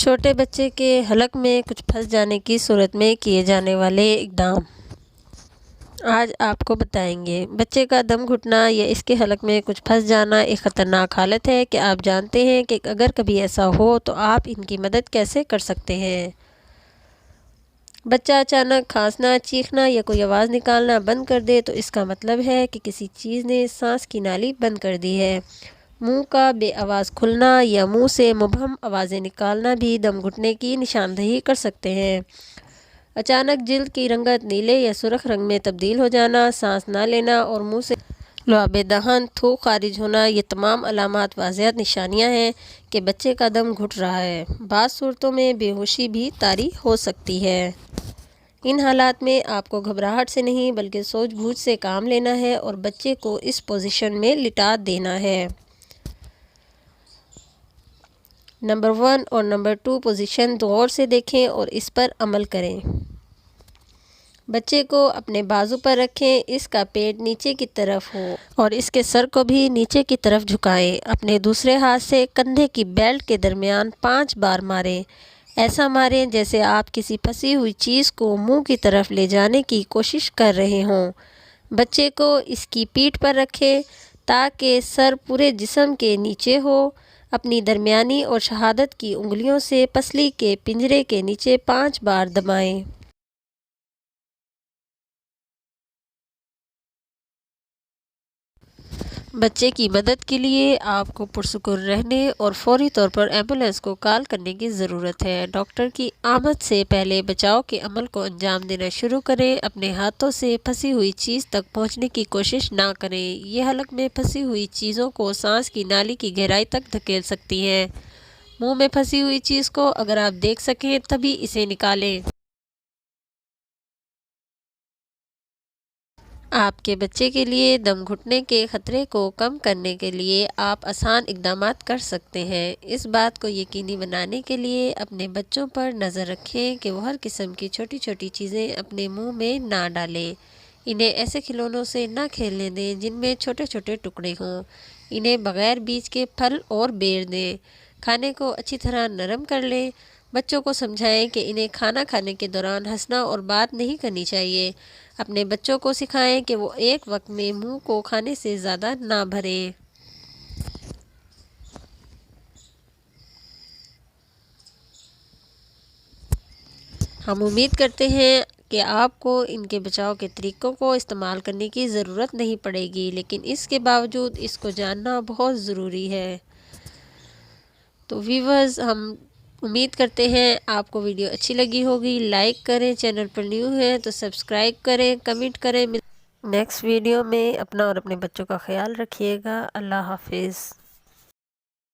چھوٹے بچے کے حلق میں کچھ پھنس جانے کی صورت میں کیے جانے والے اقدام آج آپ کو بتائیں گے۔ بچے کا دم گھٹنا یا اس کے حلق میں کچھ پھنس جانا ایک خطرناک حالت ہے کہ آپ جانتے ہیں کہ اگر کبھی ایسا ہو تو آپ ان کی مدد کیسے کر سکتے ہیں۔ بچہ اچانک کھانسنا، چیخنا یا کوئی آواز نکالنا بند کر دے تو اس کا مطلب ہے کہ کسی چیز نے سانس کی نالی بند کر دی ہے۔ منہ کا بے آواز کھلنا یا منہ سے مبہم آوازیں نکالنا بھی دم گھٹنے کی نشاندہی کر سکتے ہیں۔ اچانک جلد کی رنگت نیلے یا سرخ رنگ میں تبدیل ہو جانا، سانس نہ لینا اور منہ سے لعاب دہن، تھوک خارج ہونا، یہ تمام علامات واضح نشانیاں ہیں کہ بچے کا دم گھٹ رہا ہے۔ بعض صورتوں میں بے ہوشی بھی طاری ہو سکتی ہے۔ ان حالات میں آپ کو گھبراہٹ سے نہیں بلکہ سوچ بوجھ سے کام لینا ہے اور بچے کو اس پوزیشن میں لٹا دینا ہے۔ نمبر 1 اور نمبر 2 پوزیشن غور سے دیکھیں اور اس پر عمل کریں۔ بچے کو اپنے بازو پر رکھیں، اس کا پیٹ نیچے کی طرف ہو اور اس کے سر کو بھی نیچے کی طرف جھکائیں۔ اپنے دوسرے ہاتھ سے کندھے کی بیلٹ کے درمیان 5 بار ماریں۔ ایسا ماریں جیسے آپ کسی پھنسی ہوئی چیز کو منہ کی طرف لے جانے کی کوشش کر رہے ہوں۔ بچے کو اس کی پیٹھ پر رکھیں تاکہ سر پورے جسم کے نیچے ہو۔ اپنی درمیانی اور شہادت کی انگلیوں سے پسلی کے پنجرے کے نیچے 5 بار دبائیں۔ بچے کی مدد کے لیے آپ کو پرسکون رہنے اور فوری طور پر ایمبولینس کو کال کرنے کی ضرورت ہے۔ ڈاکٹر کی آمد سے پہلے بچاؤ کے عمل کو انجام دینا شروع کریں۔ اپنے ہاتھوں سے پھنسی ہوئی چیز تک پہنچنے کی کوشش نہ کریں۔ یہ حلق میں پھنسی ہوئی چیزوں کو سانس کی نالی کی گہرائی تک دھکیل سکتی ہیں۔ منہ میں پھنسی ہوئی چیز کو اگر آپ دیکھ سکیں تبھی اسے نکالیں۔ آپ کے بچے کے لیے دم گھٹنے کے خطرے کو کم کرنے کے لیے آپ آسان اقدامات کر سکتے ہیں۔ اس بات کو یقینی بنانے کے لیے اپنے بچوں پر نظر رکھیں کہ وہ ہر قسم کی چھوٹی چھوٹی چیزیں اپنے منہ میں نہ ڈالیں۔ انہیں ایسے کھلونوں سے نہ کھیلنے دیں جن میں چھوٹے چھوٹے ٹکڑے ہوں۔ انہیں بغیر بیج کے پھل اور بیر دیں۔ کھانے کو اچھی طرح نرم کر لیں۔ بچوں کو سمجھائیں کہ انہیں کھانا کھانے کے دوران ہنسنا اور بات نہیں کرنی چاہیے۔ اپنے بچوں کو سکھائیں کہ وہ ایک وقت میں منہ کو کھانے سے زیادہ نہ بھریں۔ ہم امید کرتے ہیں کہ آپ کو ان کے بچاؤ کے طریقوں کو استعمال کرنے کی ضرورت نہیں پڑے گی، لیکن اس کے باوجود اس کو جاننا بہت ضروری ہے۔ تو ویورز، ہم امید کرتے ہیں آپ کو ویڈیو اچھی لگی ہوگی۔ لائک کریں، چینل پر نیو ہیں تو سبسکرائب کریں، کمنٹ کریں۔ نیکسٹ ویڈیو میں اپنا اور اپنے بچوں کا خیال رکھیے گا۔ اللہ حافظ۔